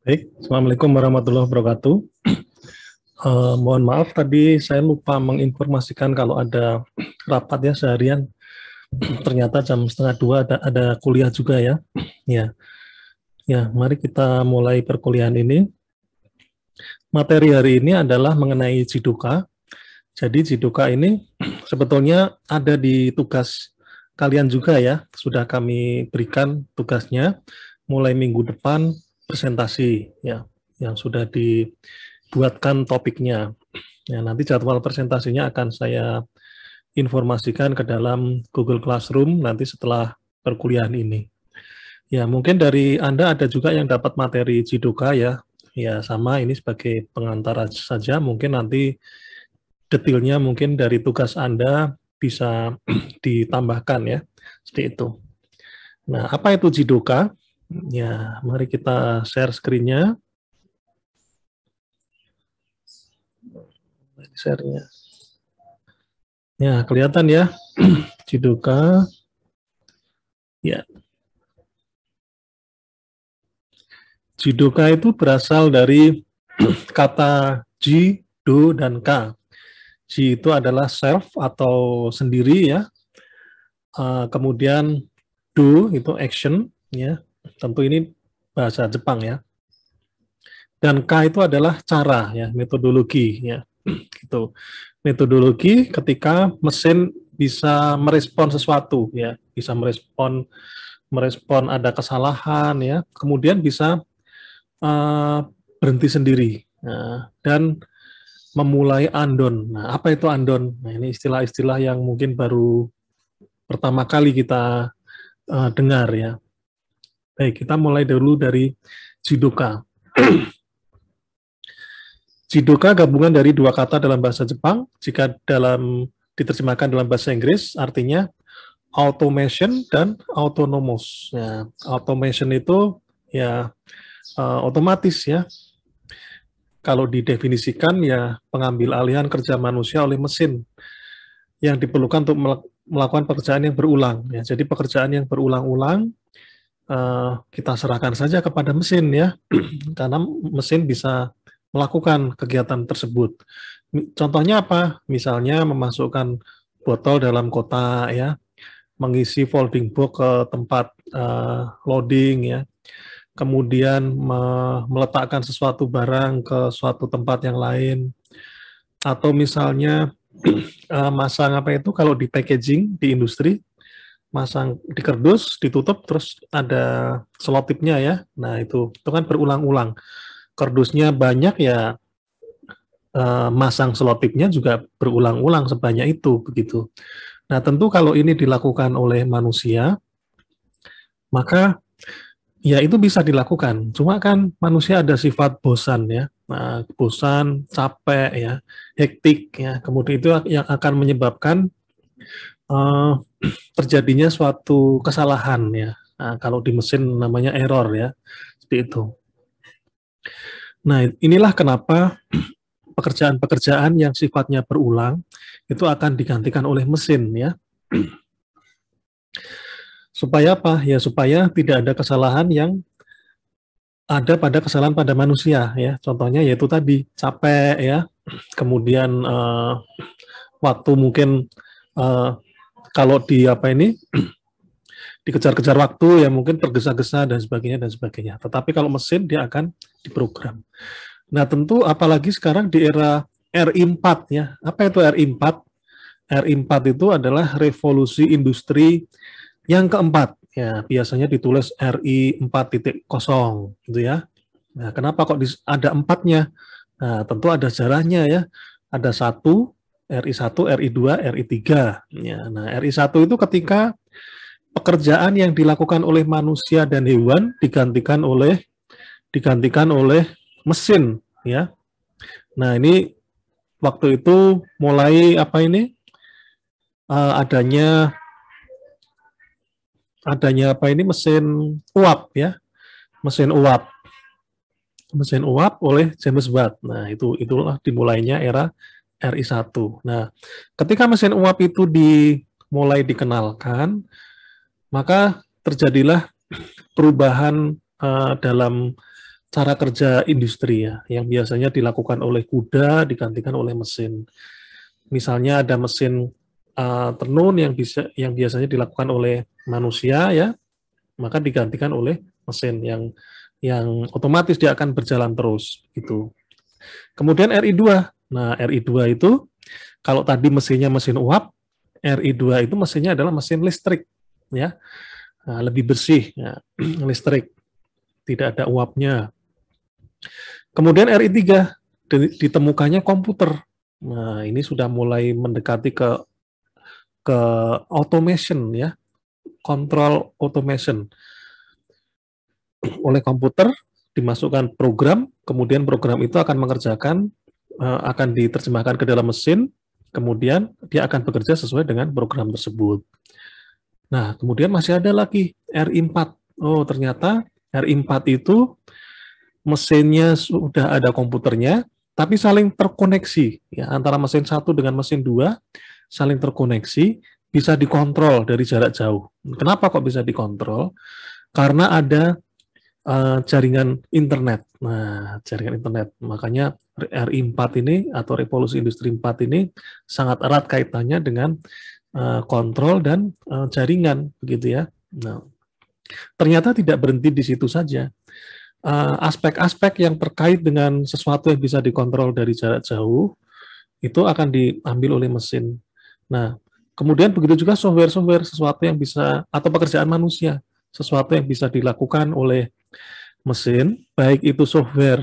Baik, Assalamualaikum warahmatullahi wabarakatuh. Mohon maaf tadi saya lupa menginformasikan kalau ada rapat ya seharian. Ternyata jam setengah dua ada kuliah juga ya. Ya, ya. Mari kita mulai perkuliahan ini. Materi hari ini adalah mengenai Jidoka. Jadi Jidoka ini sebetulnya ada di tugas kalian juga ya. Sudah kami berikan tugasnya mulai minggu depan presentasi ya, yang sudah dibuatkan topiknya. Ya, nanti jadwal presentasinya akan saya informasikan ke dalam Google Classroom nanti setelah perkuliahan ini. Ya, mungkin dari Anda ada juga yang dapat materi Jidoka ya. Ya, sama ini sebagai pengantar saja. Mungkin nanti detailnya mungkin dari tugas Anda bisa ditambahkan ya. Seperti itu. Nah, apa itu Jidoka? Ya, mari kita share screen-nya. Share-nya. Ya, kelihatan ya. Jidoka. Ya. Jidoka itu berasal dari kata ji, do, dan ka. Ji itu adalah self atau sendiri ya. Kemudian do itu action ya. Tentu ini bahasa Jepang ya. Dan ka itu adalah cara ya, metodologi ya. Gitu. Metodologi ketika mesin bisa merespon sesuatu ya, bisa merespon ada kesalahan ya, kemudian bisa berhenti sendiri dan memulai andon. Nah, apa itu andon? Nah, ini istilah-istilah yang mungkin baru pertama kali kita dengar ya. Baik, kita mulai dulu dari Jidoka. Jidoka gabungan dari dua kata dalam bahasa Jepang. Jika diterjemahkan dalam bahasa Inggris, artinya automation dan autonomous. Ya, automation itu ya otomatis ya. Kalau didefinisikan ya pengambil alihan kerja manusia oleh mesin yang diperlukan untuk melakukan pekerjaan yang berulang. Ya, jadi pekerjaan yang berulang-ulang kita serahkan saja kepada mesin ya, karena mesin bisa melakukan kegiatan tersebut. Contohnya apa? Misalnya memasukkan botol dalam kotak ya, mengisi folding box ke tempat loading ya, kemudian meletakkan sesuatu barang ke suatu tempat yang lain, atau misalnya masang apa itu kalau di packaging di industri, masang di kardus, ditutup, terus ada selotipnya ya. Nah itu kan berulang-ulang. Kardusnya banyak ya, masang selotipnya juga berulang-ulang sebanyak itu begitu. Nah tentu kalau ini dilakukan oleh manusia, maka ya itu bisa dilakukan. Cuma kan manusia ada sifat bosan ya, nah, bosan, capek ya, hektik ya. Kemudian itu yang akan menyebabkan terjadinya suatu kesalahan ya. Nah, kalau di mesin namanya error ya, seperti itu. Nah inilah kenapa pekerjaan-pekerjaan yang sifatnya berulang itu akan digantikan oleh mesin ya. Supaya apa? Ya supaya tidak ada kesalahan yang ada pada kesalahan pada manusia ya. Contohnya yaitu tadi capek ya. Kemudian waktu mungkin kalau di apa ini dikejar-kejar waktu ya mungkin tergesa-gesa dan sebagainya dan sebagainya. Tetapi kalau mesin dia akan diprogram. Nah, tentu apalagi sekarang di era RI4 ya. Apa itu RI4? RI4 itu adalah revolusi industri yang keempat. Ya, biasanya ditulis RI 4.0 gitu ya. Nah, kenapa kok ada empatnya? Nah, tentu ada sejarahnya ya. Ada satu, RI1, RI2, RI3. Ya, nah, RI1 itu ketika pekerjaan yang dilakukan oleh manusia dan hewan digantikan oleh mesin ya. Nah, ini waktu itu mulai apa ini? Adanya apa ini mesin uap ya. Mesin uap oleh James Watt. Nah, itulah dimulainya era RI1. Nah, ketika mesin uap itu mulai dikenalkan, maka terjadilah perubahan dalam cara kerja industri ya, yang biasanya dilakukan oleh kuda digantikan oleh mesin. Misalnya ada mesin tenun yang biasanya dilakukan oleh manusia ya, maka digantikan oleh mesin yang otomatis dia akan berjalan terus gitu. Kemudian RI2. Nah, RI2 itu kalau tadi mesinnya mesin uap, RI2 itu mesinnya adalah mesin listrik ya. Nah, lebih bersih ya, listrik, tidak ada uapnya. Kemudian RI3 ditemukannya komputer. Nah, ini sudah mulai mendekati ke automation ya, control automation. Oleh komputer dimasukkan program, kemudian program itu akan mengerjakan, akan diterjemahkan ke dalam mesin, kemudian dia akan bekerja sesuai dengan program tersebut. Nah, kemudian masih ada lagi RI4. Oh, ternyata RI4 itu mesinnya sudah ada komputernya, tapi saling terkoneksi ya, antara mesin satu dengan mesin dua saling terkoneksi, bisa dikontrol dari jarak jauh. Kenapa kok bisa dikontrol? Karena ada jaringan internet. Nah, jaringan internet. Makanya RI4 ini atau Revolusi Industri 4 ini sangat erat kaitannya dengan kontrol dan jaringan, begitu ya. Nah, ternyata tidak berhenti di situ saja. Aspek-aspek yang terkait dengan sesuatu yang bisa dikontrol dari jarak jauh itu akan diambil oleh mesin. Nah, kemudian begitu juga software-software, sesuatu yang bisa, atau pekerjaan manusia, sesuatu yang bisa dilakukan oleh mesin, baik itu software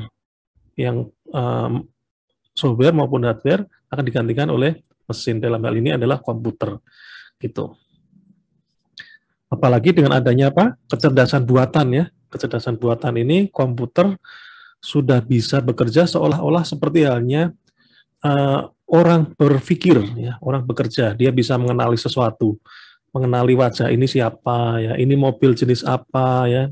yang software maupun hardware akan digantikan oleh mesin. Dalam hal ini adalah komputer, gitu. Apalagi dengan adanya apa? Kecerdasan buatan ya. Kecerdasan buatan ini komputer sudah bisa bekerja seolah-olah seperti halnya orang berpikir ya, orang bekerja. Dia bisa mengenali sesuatu, mengenali wajah ini siapa ya, ini mobil jenis apa ya.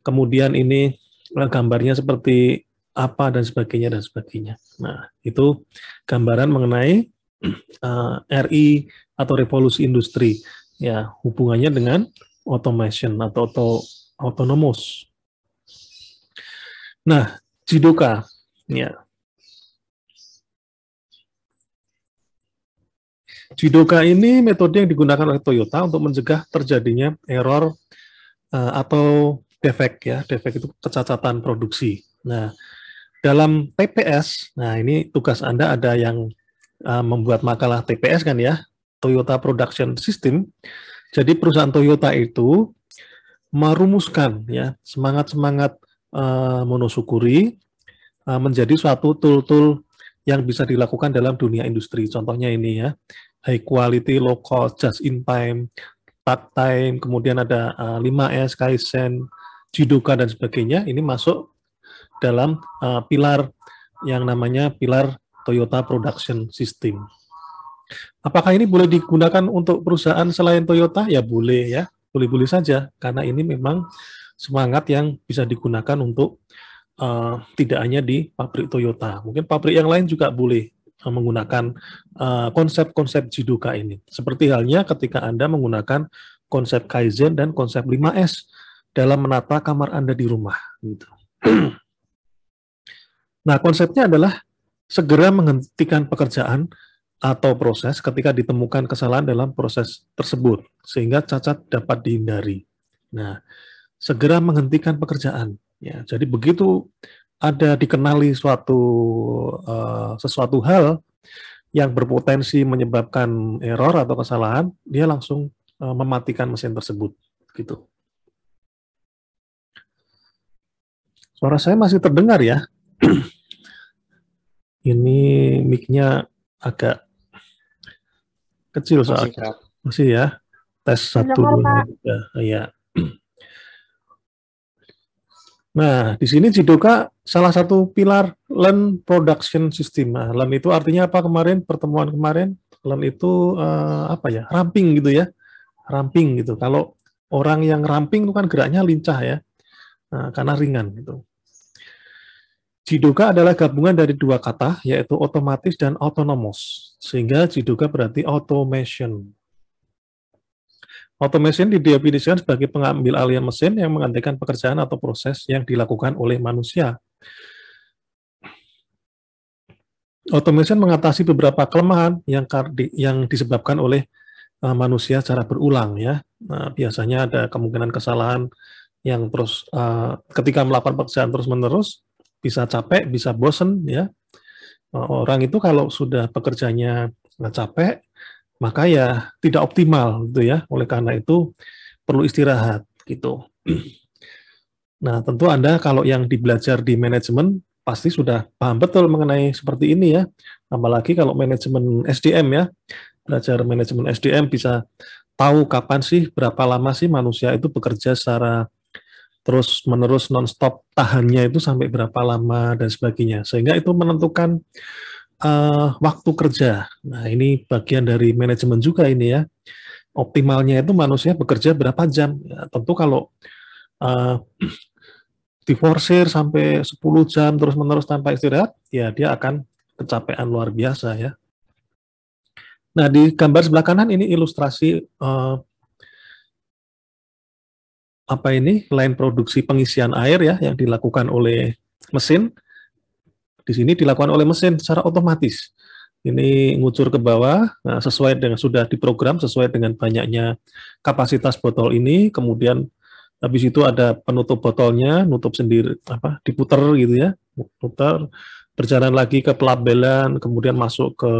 Kemudian ini gambarnya seperti apa dan sebagainya dan sebagainya. Nah, itu gambaran mengenai RI atau revolusi industri ya, hubungannya dengan automation atau autonomous. Nah, Jidoka ya. Jidoka ini metode yang digunakan oleh Toyota untuk mencegah terjadinya error atau defek ya, defek itu kecacatan produksi. Nah, dalam TPS, nah ini tugas Anda ada yang membuat makalah TPS kan ya, Toyota Production System. Jadi perusahaan Toyota itu merumuskan ya semangat-semangat monosyukuri menjadi suatu tool-tool yang bisa dilakukan dalam dunia industri. Contohnya ini ya, high quality, low cost, just in time, part time, kemudian ada 5S, Kaizen, Jidoka dan sebagainya. Ini masuk dalam pilar yang namanya pilar Toyota Production System. Apakah ini boleh digunakan untuk perusahaan selain Toyota? Ya boleh ya, boleh-boleh saja, karena ini memang semangat yang bisa digunakan untuk tidak hanya di pabrik Toyota. Mungkin pabrik yang lain juga boleh menggunakan konsep-konsep Jidoka ini. Seperti halnya ketika Anda menggunakan konsep Kaizen dan konsep 5S dalam menata kamar Anda di rumah. Gitu. Nah, konsepnya adalah segera menghentikan pekerjaan atau proses ketika ditemukan kesalahan dalam proses tersebut, sehingga cacat dapat dihindari. Nah, segera menghentikan pekerjaan. Ya, jadi begitu ada dikenali sesuatu hal yang berpotensi menyebabkan error atau kesalahan, dia langsung mematikan mesin tersebut. Gitu. Suara saya masih terdengar ya? Ini mic-nya agak kecil soalnya. Masih ya. Tes 1, 2, 3. Ya. Nah, di sini Jidoka salah satu pilar Lean Production System. Nah, Lean itu artinya apa kemarin, pertemuan kemarin? Lean itu apa ya? Ramping gitu ya. Ramping gitu. Kalau orang yang ramping itu kan geraknya lincah ya. Nah, karena ringan gitu. Jidoka adalah gabungan dari dua kata, yaitu otomatis dan autonomous. Sehingga Jidoka berarti automation. Automation didefinisikan sebagai pengambil alihan mesin yang menggantikan pekerjaan atau proses yang dilakukan oleh manusia. Automation mengatasi beberapa kelemahan yang disebabkan oleh manusia secara berulang ya. Nah, biasanya ada kemungkinan kesalahan yang terus ketika melakukan pekerjaan terus-menerus bisa capek, bisa bosen ya. Orang itu kalau sudah bekerjanya capek, maka ya tidak optimal gitu ya. Oleh karena itu perlu istirahat gitu. Nah, tentu Anda kalau yang dibelajar di manajemen pasti sudah paham betul mengenai seperti ini ya. Apalagi kalau manajemen SDM ya. Belajar manajemen SDM bisa tahu kapan sih, berapa lama sih manusia itu bekerja secara terus-menerus non-stop, tahannya itu sampai berapa lama dan sebagainya. Sehingga itu menentukan waktu kerja. Nah, ini bagian dari manajemen juga ini ya. Optimalnya itu manusia bekerja berapa jam. Ya, tentu kalau diforsir sampai 10 jam terus-menerus tanpa istirahat, ya dia akan kecapean luar biasa ya. Nah, di gambar sebelah kanan ini ilustrasi line produksi pengisian air ya yang dilakukan oleh mesin. Di sini dilakukan oleh mesin secara otomatis. Ini ngucur ke bawah, nah, sesuai dengan sudah diprogram sesuai dengan banyaknya kapasitas botol ini. Kemudian habis itu ada penutup botolnya, nutup sendiri, diputer gitu ya, putar, berjalan lagi ke pelabelan, kemudian masuk ke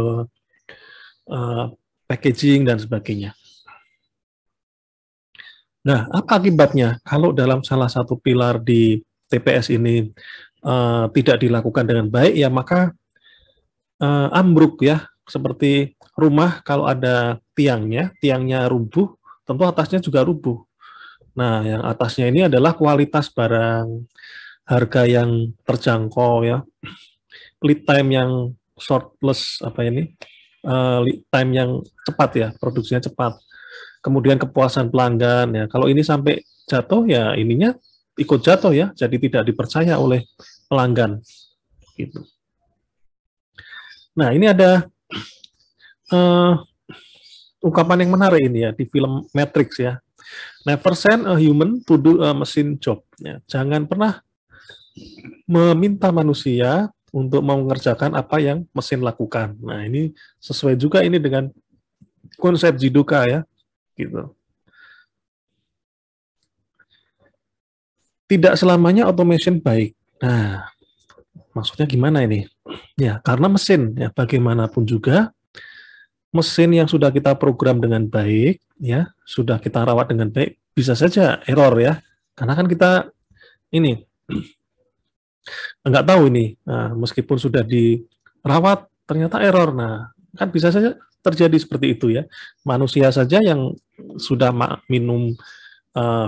packaging dan sebagainya. Nah, apa akibatnya kalau dalam salah satu pilar di TPS ini tidak dilakukan dengan baik, ya maka ambruk ya, seperti rumah kalau ada tiangnya rubuh, tentu atasnya juga rubuh. Nah, yang atasnya ini adalah kualitas barang, harga yang terjangkau ya, lead time yang shortless lead time yang cepat ya, produksinya cepat. Kemudian kepuasan pelanggan ya. Kalau ini sampai jatuh ya ininya ikut jatuh ya, jadi tidak dipercaya oleh pelanggan gitu. Nah, ini ada ungkapan yang menarik ini ya di film Matrix ya. Never send a human to do a machine job. Ya, jangan pernah meminta manusia untuk mengerjakan apa yang mesin lakukan. Nah, ini sesuai juga ini dengan konsep Jidoka ya, gitu. Tidak selamanya automation baik. Nah, maksudnya gimana ini? Ya, karena mesin ya bagaimanapun juga mesin yang sudah kita program dengan baik ya, sudah kita rawat dengan baik, bisa saja error ya. Karena kan kita ini nggak tahu ini, nah, meskipun sudah dirawat ternyata error. Nah, kan bisa saja terjadi seperti itu ya. Manusia saja yang sudah minum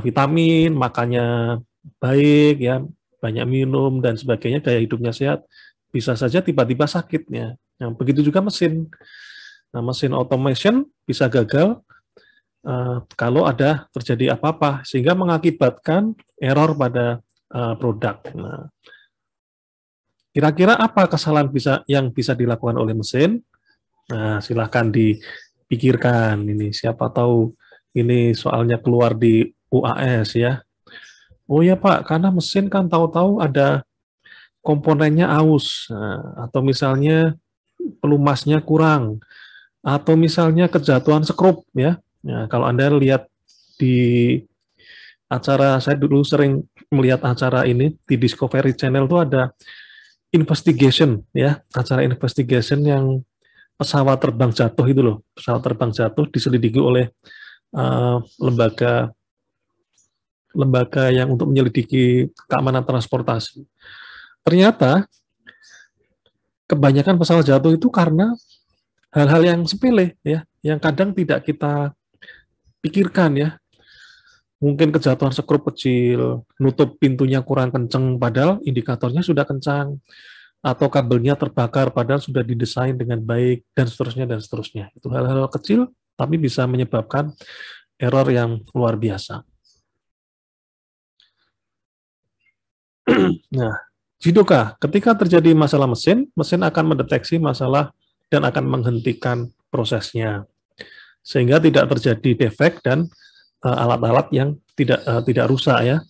vitamin, makannya baik ya, banyak minum dan sebagainya, gaya hidupnya sehat, bisa saja tiba-tiba sakitnya. Yang begitu juga mesin. Nah, mesin automation bisa gagal kalau ada terjadi apa-apa sehingga mengakibatkan error pada produk. Nah, kira-kira apa kesalahan yang bisa dilakukan oleh mesin? Nah, silahkan dipikirkan ini. Siapa tahu ini soalnya keluar di UAS ya. Oh ya Pak, karena mesin kan tahu-tahu ada komponennya aus, nah, atau misalnya pelumasnya kurang, atau misalnya kejatuhan skrup ya. Nah, kalau Anda lihat di acara, saya dulu sering melihat acara ini di Discovery Channel tuh ada investigation ya, acara investigation yang pesawat terbang jatuh itu loh, pesawat terbang jatuh diselidiki oleh lembaga yang untuk menyelidiki keamanan transportasi. Ternyata kebanyakan pesawat jatuh itu karena hal-hal yang sepele ya, yang kadang tidak kita pikirkan ya. Mungkin kejatuhan skrup kecil, nutup pintunya kurang kencang padahal indikatornya sudah kencang, atau kabelnya terbakar padahal sudah didesain dengan baik, dan seterusnya dan seterusnya. Itu hal-hal kecil tapi bisa menyebabkan error yang luar biasa. Nah, Jidoka, ketika terjadi masalah mesin akan mendeteksi masalah dan akan menghentikan prosesnya, sehingga tidak terjadi defek dan alat-alat yang tidak rusak ya.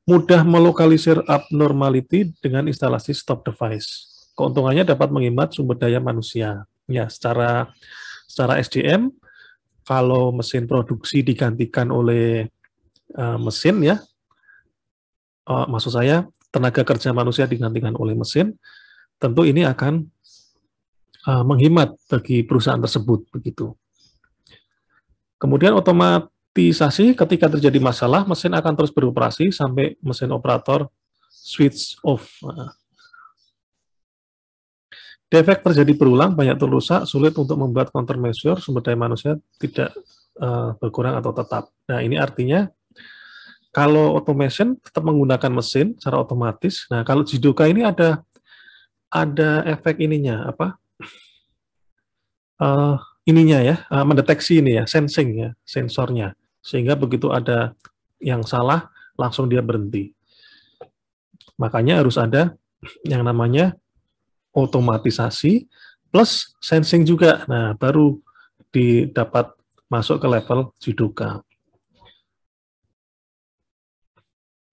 Mudah melokalisir abnormality dengan instalasi stop device. Keuntungannya dapat menghemat sumber daya manusia. Ya, secara SDM, kalau mesin produksi digantikan oleh mesin ya, maksud saya tenaga kerja manusia digantikan oleh mesin, tentu ini akan menghemat bagi perusahaan tersebut begitu. Kemudian otomatisasi ketika terjadi masalah, mesin akan terus beroperasi sampai mesin operator switch off. Defek terjadi berulang, banyak tool rusak, sulit untuk membuat countermeasure, sumber daya manusia tidak berkurang atau tetap. Nah, ini artinya kalau automation tetap menggunakan mesin secara otomatis. Nah, kalau Jidoka ini ada efek ininya apa? Ininya ya, mendeteksi ini ya, sensing ya, sensornya. Sehingga begitu ada yang salah, langsung dia berhenti. Makanya harus ada yang namanya otomatisasi plus sensing juga. Nah, baru didapat masuk ke level Jidoka.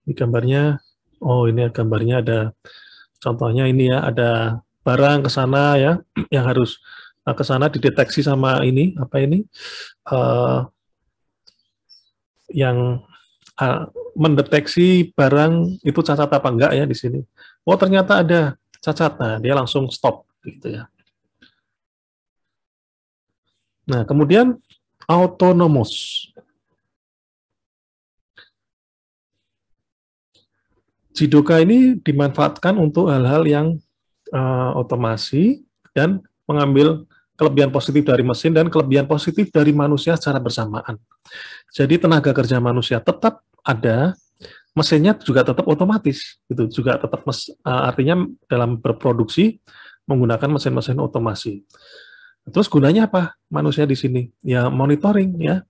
Ini gambarnya, oh ini gambarnya ada, contohnya ini ya, ada barang ke sana ya, yang harus ke sana dideteksi sama ini, apa ini, yang mendeteksi barang itu cacat apa enggak ya di sini. Oh ternyata ada cacat, nah dia langsung stop gitu ya. Nah kemudian autonomous. Jidoka ini dimanfaatkan untuk hal-hal yang otomasi dan mengambil kelebihan positif dari mesin dan kelebihan positif dari manusia secara bersamaan. Jadi tenaga kerja manusia tetap ada, mesinnya juga tetap otomatis, gitu juga tetap artinya dalam berproduksi menggunakan mesin-mesin otomasi. Terus gunanya apa manusia di sini? Ya monitoring ya,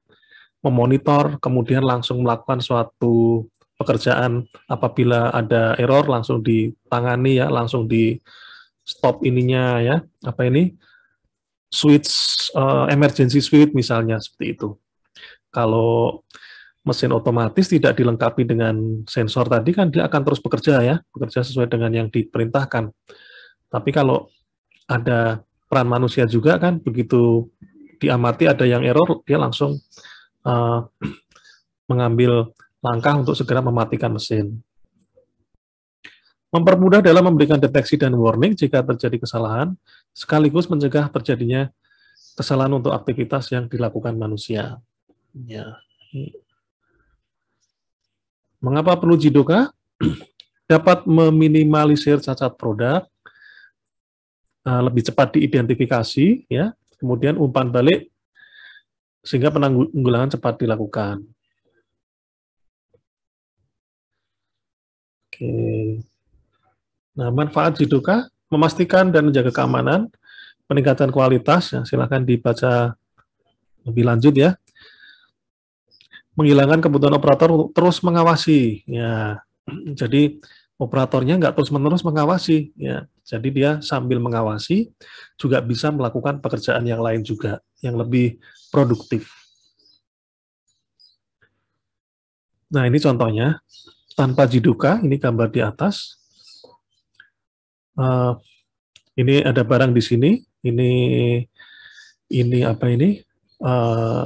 memonitor, kemudian langsung melakukan suatu pekerjaan apabila ada error langsung ditangani ya, langsung di stop ininya ya, apa ini, switch emergency switch misalnya seperti itu. Kalau mesin otomatis tidak dilengkapi dengan sensor tadi kan dia akan terus bekerja ya, bekerja sesuai dengan yang diperintahkan. Tapi kalau ada peran manusia juga kan, begitu diamati ada yang error, dia langsung mengambil langkah untuk segera mematikan mesin. Mempermudah dalam memberikan deteksi dan warning jika terjadi kesalahan, sekaligus mencegah terjadinya kesalahan untuk aktivitas yang dilakukan manusia. Ya. Mengapa perlu Jidoka? Dapat meminimalisir cacat produk, lebih cepat diidentifikasi, ya. Kemudian umpan balik sehingga penanggulangan cepat dilakukan. Oke. Nah, manfaat Jidoka memastikan dan menjaga keamanan, peningkatan kualitas, ya, silakan dibaca lebih lanjut ya. Menghilangkan kebutuhan operator untuk terus mengawasi, ya. Jadi operatornya nggak terus-menerus mengawasi, ya. Jadi dia sambil mengawasi juga bisa melakukan pekerjaan yang lain juga, yang lebih produktif. Nah ini contohnya, tanpa Jidoka, ini gambar di atas. Ini ada barang di sini, ini apa ini?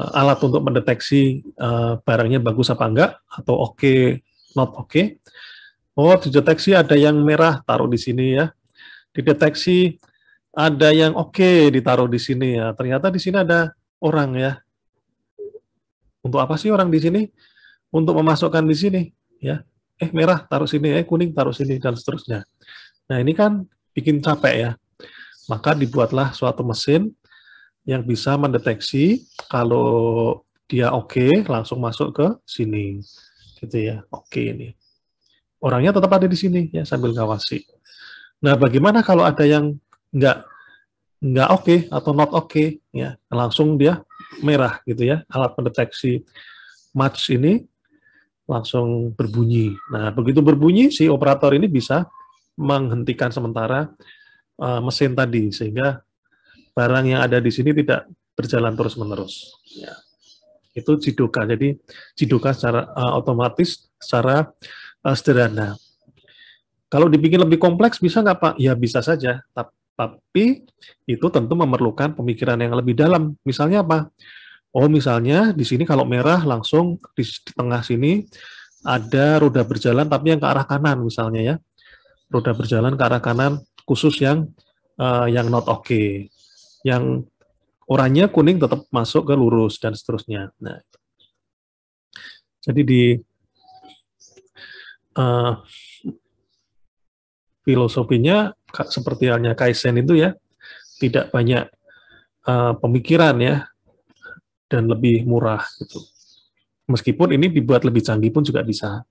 Alat untuk mendeteksi barangnya bagus apa enggak, atau oke, not oke. Oh, dideteksi ada yang merah, taruh di sini ya. Dideteksi ada yang oke, ditaruh di sini ya. Ternyata di sini ada orang ya. Untuk apa sih orang di sini? Untuk memasukkan di sini ya. Merah taruh sini, kuning taruh sini, dan seterusnya. Nah ini kan bikin capek ya. Maka dibuatlah suatu mesin yang bisa mendeteksi kalau dia oke, langsung masuk ke sini, gitu ya. Oke ini. Orangnya tetap ada di sini ya sambil ngawasi. Nah, bagaimana kalau ada yang nggak oke atau not oke ya, langsung dia merah gitu ya. Alat pendeteksi match ini langsung berbunyi. Nah, begitu berbunyi si operator ini bisa menghentikan sementara mesin tadi sehingga barang yang ada di sini tidak berjalan terus-menerus. Ya. Itu Jidoka. Jadi Jidoka secara otomatis, secara sederhana. Kalau dibikin lebih kompleks bisa nggak Pak? Ya bisa saja, tapi itu tentu memerlukan pemikiran yang lebih dalam. Misalnya apa? Oh misalnya di sini kalau merah langsung di tengah sini ada roda berjalan tapi yang ke arah kanan misalnya ya. Roda berjalan ke arah kanan khusus yang not okay. Yang oranye kuning tetap masuk ke lurus dan seterusnya. Nah, jadi di uh, filosofinya seperti halnya Kaizen itu ya tidak banyak pemikiran ya dan lebih murah gitu. Meskipun ini dibuat lebih canggih pun juga bisa.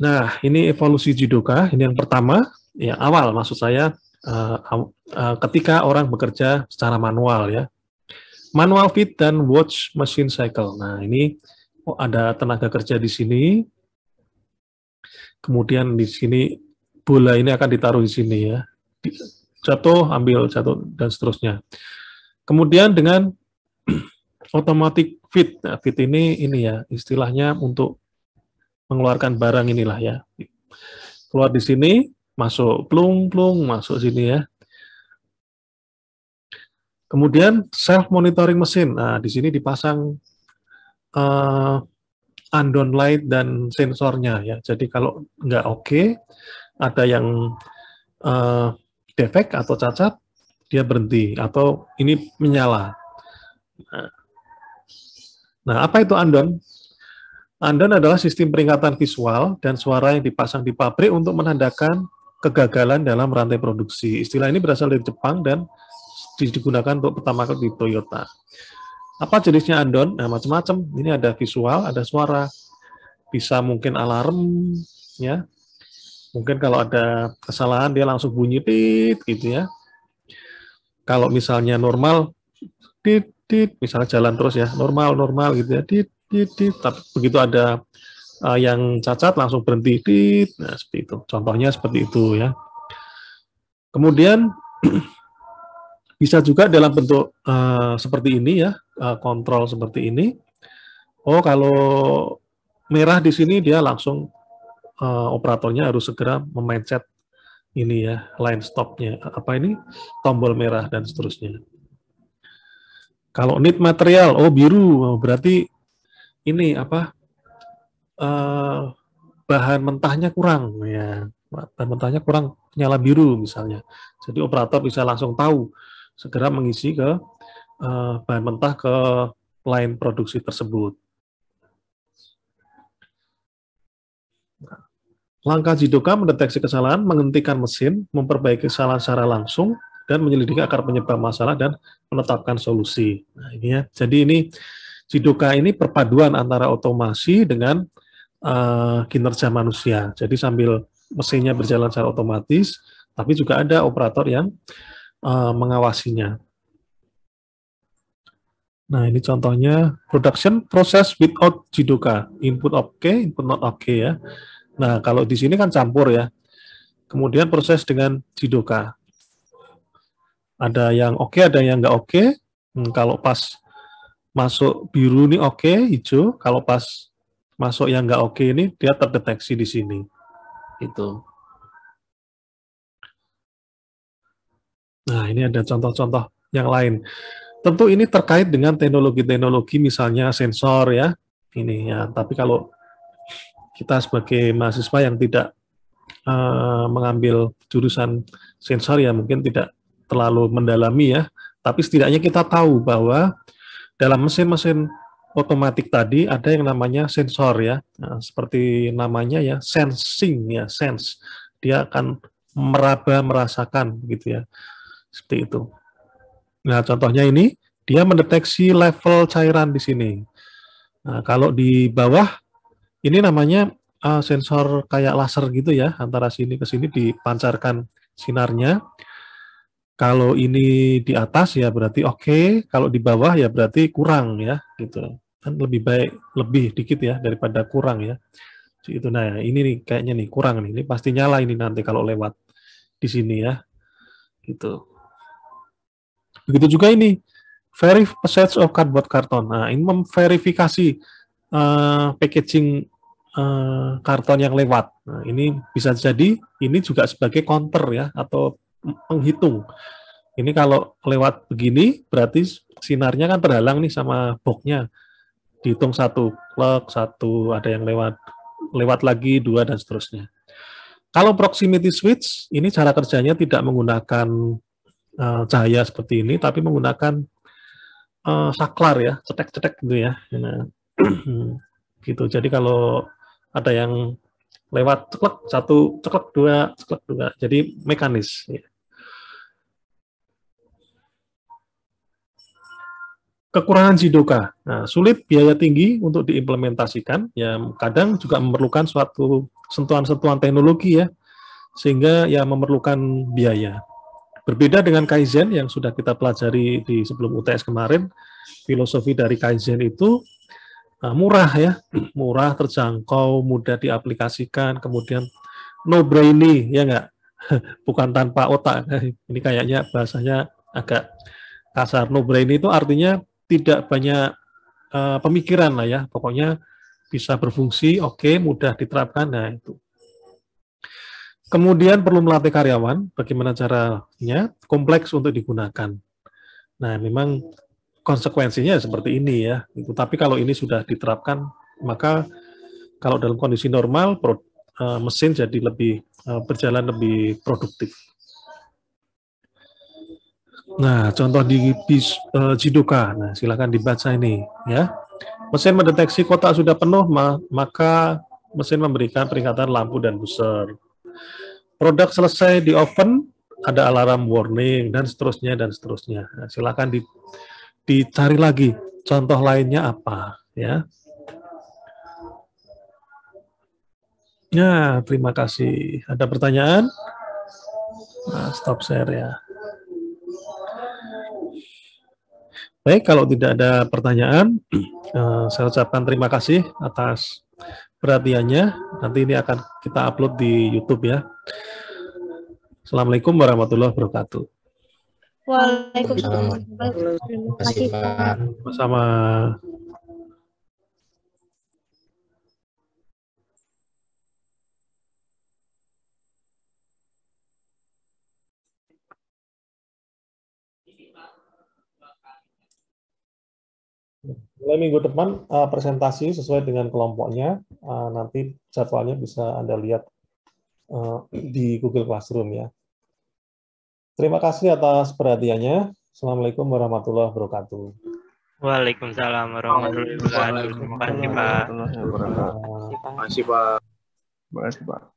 Nah, ini evolusi Jidoka. Ini yang pertama, ya awal maksud saya ketika orang bekerja secara manual ya. Manual feed dan watch machine cycle. Nah, ini ada tenaga kerja di sini. Kemudian di sini bola ini akan ditaruh di sini ya. Jatuh, ambil, jatuh dan seterusnya. Kemudian dengan automatic feed. Nah, feed ini ya istilahnya untuk mengeluarkan barang inilah ya. Keluar di sini, masuk plung, masuk sini ya. Kemudian self monitoring mesin. Nah, di sini dipasang andon light dan sensornya ya. Jadi kalau nggak oke, ada yang defek atau cacat, dia berhenti atau ini menyala. Nah, apa itu andon? Andon adalah sistem peringatan visual dan suara yang dipasang di pabrik untuk menandakan kegagalan dalam rantai produksi. Istilah ini berasal dari Jepang dan digunakan untuk pertama kali di Toyota. Apa jenisnya andon? Nah, macam-macam. Ini ada visual, ada suara. Bisa mungkin alarm, ya. Mungkin kalau ada kesalahan dia langsung bunyi tit gitu ya. Kalau misalnya normal, tit tit, misalnya jalan terus ya, normal gitu ya, tit tit tit. Tapi begitu ada yang cacat langsung berhenti tit. Nah, seperti itu. Contohnya seperti itu ya. Kemudian bisa juga dalam bentuk seperti ini ya, kontrol seperti ini. Oh, kalau merah di sini dia langsung operatornya harus segera memencet ini ya, line stopnya. Apa ini? Tombol merah dan seterusnya. Kalau need material, oh biru, berarti ini apa? Bahan mentahnya kurang ya. Bahan mentahnya kurang, nyala biru misalnya. Jadi operator bisa langsung tahu segera mengisi ke bahan mentah ke line produksi tersebut. Langkah Jidoka mendeteksi kesalahan, menghentikan mesin, memperbaiki kesalahan secara langsung, dan menyelidiki akar penyebab masalah dan menetapkan solusi. Nah, ini ya. Jadi ini Jidoka ini perpaduan antara otomasi dengan kinerja manusia. Jadi sambil mesinnya berjalan secara otomatis, tapi juga ada operator yang mengawasinya. Nah, ini contohnya production process without Jidoka. Input oke, input not oke ya. Nah, kalau di sini kan campur ya. Kemudian proses dengan Jidoka. Ada yang oke, ada yang nggak oke. Kalau pas masuk biru ini oke, hijau. Kalau pas masuk yang nggak oke ini, dia terdeteksi di sini. Itu. Nah, ini ada contoh-contoh yang lain. Tentu ini terkait dengan teknologi-teknologi misalnya sensor ya. Ini ya, tapi kalau kita sebagai mahasiswa yang tidak mengambil jurusan sensor ya mungkin tidak terlalu mendalami ya, tapi setidaknya kita tahu bahwa dalam mesin-mesin otomatik tadi ada yang namanya sensor ya, nah, seperti namanya ya sensing ya, sense, dia akan meraba merasakan gitu ya, seperti itu. Nah contohnya ini dia mendeteksi level cairan di sini. Nah kalau di bawah ini namanya sensor kayak laser gitu ya, antara sini ke sini dipancarkan sinarnya. Kalau ini di atas ya berarti oke, kalau di bawah ya berarti kurang ya, gitu. Kan lebih baik lebih dikit ya daripada kurang ya. Itu nah ini nih kayaknya nih kurang nih. Ini pasti nyala ini nanti kalau lewat di sini ya. Gitu. Begitu juga ini Passage of cardboard karton. Nah, ini memverifikasi packaging karton yang lewat. Nah, ini bisa jadi ini juga sebagai counter ya atau penghitung. Ini kalau lewat begini berarti sinarnya kan terhalang nih sama boxnya. Dihitung satu, klek, satu, ada yang lewat lagi, dua, dan seterusnya. Kalau proximity switch, ini cara kerjanya tidak menggunakan cahaya seperti ini, tapi menggunakan saklar ya, cetek-cetek gitu ya. Nah, gitu. Jadi kalau ada yang lewat ceklek satu, ceklek dua, jadi mekanis. Ya. Kekurangan Jidoka. Nah, sulit, biaya tinggi untuk diimplementasikan. Ya, kadang juga memerlukan suatu sentuhan-sentuhan teknologi ya, sehingga ya memerlukan biaya. Berbeda dengan Kaizen yang sudah kita pelajari di sebelum UTS kemarin, filosofi dari Kaizen itu murah ya, murah, terjangkau, mudah diaplikasikan, kemudian no-brainy, ya nggak? Bukan tanpa otak. Ini kayaknya bahasanya agak kasar. No-brainy itu artinya tidak banyak pemikiran lah ya, pokoknya bisa berfungsi, oke, mudah diterapkan, nah itu. Kemudian perlu melatih karyawan, bagaimana caranya, kompleks untuk digunakan. Nah, memang konsekuensinya seperti ini ya. Tapi kalau ini sudah diterapkan, maka kalau dalam kondisi normal, mesin jadi lebih berjalan lebih produktif. Nah, contoh di Jidoka, nah silakan dibaca ini ya. Mesin mendeteksi kotak sudah penuh, maka mesin memberikan peringatan lampu dan buzzer. Produk selesai di oven, ada alarm warning dan seterusnya dan seterusnya. Nah, silakan dicari lagi contoh lainnya apa ya. Ya, terima kasih. Ada pertanyaan? Nah, stop share ya. Baik, kalau tidak ada pertanyaan, saya ucapkan terima kasih atas perhatiannya. Nanti ini akan kita upload di YouTube ya. Assalamualaikum warahmatullahi wabarakatuh. Waalaikumsalam. Terima kasih, Pak. Sama. Mulai minggu depan presentasi sesuai dengan kelompoknya. Nanti jadwalnya bisa Anda lihat di Google Classroom ya. Terima kasih atas perhatiannya. Assalamualaikum warahmatullahi wabarakatuh. Waalaikumsalam warahmatullahi wabarakatuh. Terima kasih, Pak. Terima kasih, Pak. Terima kasih, Pak. Terima kasih, Pak.